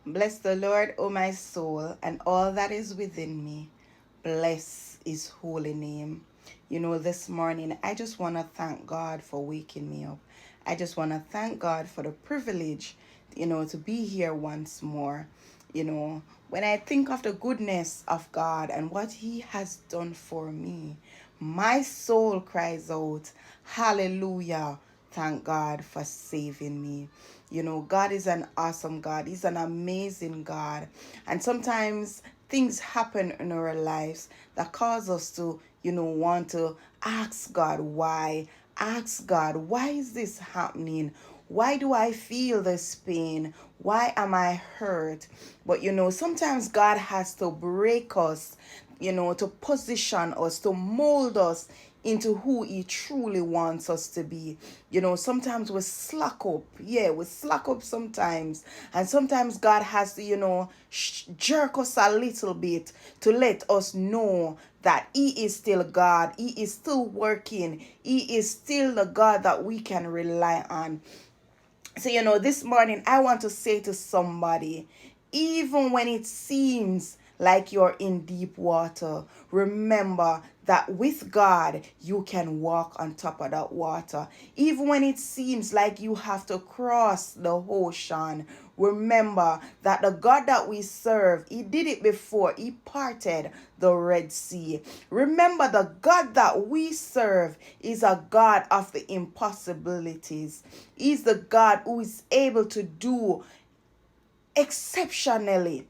Bless the Lord, O my soul, and all that is within me. Bless his holy name. This morning, I just want to thank God for waking me up. I just want to thank God for the privilege, to be here once more. When I think of the goodness of God and what he has done for me, my soul cries out, Hallelujah. Thank God for saving me. God is an awesome God. He's an amazing God. And sometimes things happen in our lives that cause us to, want to ask God why. Ask God, why is this happening? Why do I feel this pain? Why am I hurt? But sometimes God has to break us, to position us, to mold us into who he truly wants us to be. Sometimes we slack up. Yeah, we slack up sometimes. And sometimes God has to, jerk us a little bit to let us know that he is still God. He is still working. He is still the God that we can rely on. So, this morning I want to say to somebody, even when it seems like you're in deep water, remember that with God, you can walk on top of that water. Even when it seems like you have to cross the ocean, remember that the God that we serve, he did it before. He parted the Red Sea. Remember, the God that we serve is a God of the impossibilities. He's the God who is able to do exceptionally,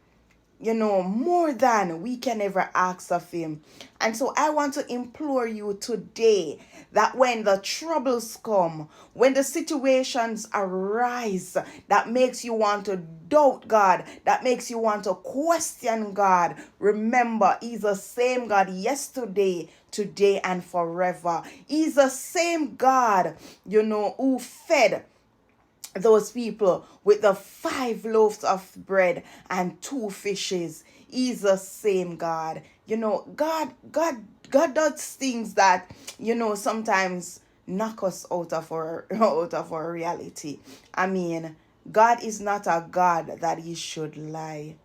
more than we can ever ask of him. And so I want to implore you today that when the troubles come, when the situations arise that makes you want to doubt God, that makes you want to question God, remember he's the same God yesterday, today, and forever. He's the same God, who fed those people with the 5 loaves of bread and 2 fishes. He's the same God. God does things that, sometimes knock us out of our out of our reality. I mean, God is not a God that he should lie.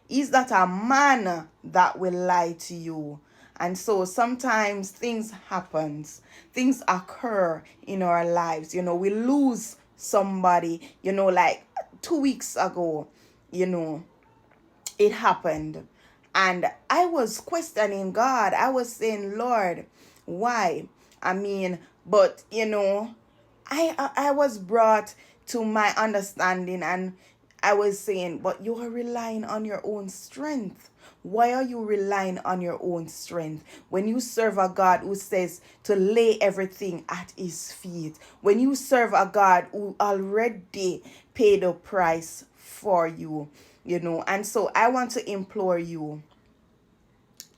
He's not a man that will lie to you. And so sometimes things happens. Things occur in our lives. We lose somebody, like 2 weeks ago, it happened. And I was questioning God. I was saying, Lord, why? I mean, but I was brought to my understanding, and I was saying, but you are relying on your own strength. Why are you relying on your own strength when you serve a God who says to lay everything at his feet? When you serve a God who already paid the price for you, And so I want to implore you,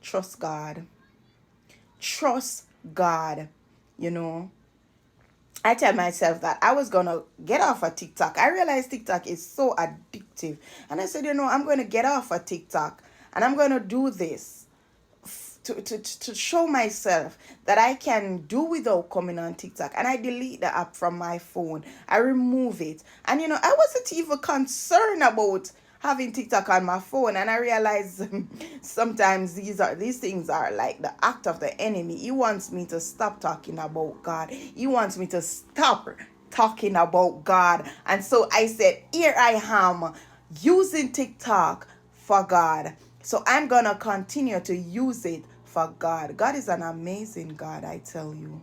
trust God. Trust God, you know. I tell myself that I was gonna get off of TikTok. I realized TikTok is so addictive. And I said, I'm gonna get off of TikTok and I'm gonna do this to show myself that I can do without coming on TikTok. And I delete the app from my phone. I remove it. And I wasn't even concerned about having TikTok on my phone, and I realize sometimes these things are like the act of the enemy. He wants me to stop talking about God. He wants me to stop talking about God. And so I said, here I am using TikTok for God. So I'm gonna continue to use it for God. God is an amazing God, I tell you.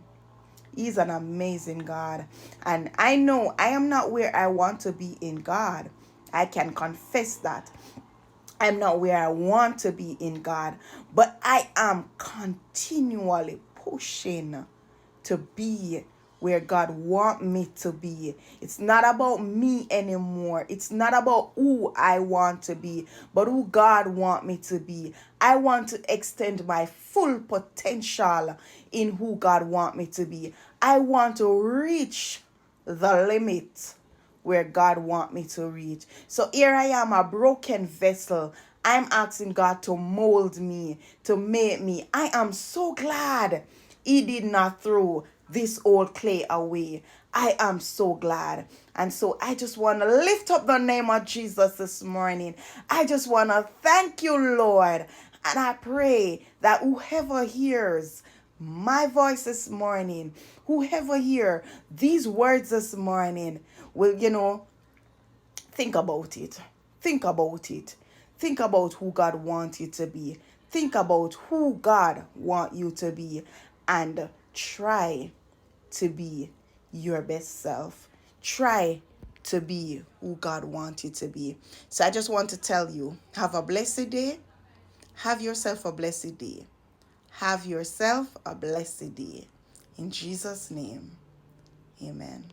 He's an amazing God. And I know I am not where I want to be in God. I can confess that. I'm not where I want to be in God. But I am continually pushing to be where God want me to be. It's not about me anymore. It's not about who I want to be, but who God want me to be. I want to extend my full potential in who God want me to be. I want to reach the limit where God want me to reach. So here I am, a broken vessel. I'm asking God to mold me, to make me. I am so glad he did not throw this old clay away. I am so glad. And so I just want to lift up the name of Jesus this morning. I just want to thank you, Lord. And I pray that whoever hears my voice this morning, whoever hear these words this morning, will, think about it. Think about it. Think about who God wants you to be. Think about who God wants you to be. And try to be your best self. Try to be who God wants you to be. So I just want to tell you, have a blessed day. Have yourself a blessed day. Have yourself a blessed day. In Jesus' name, amen.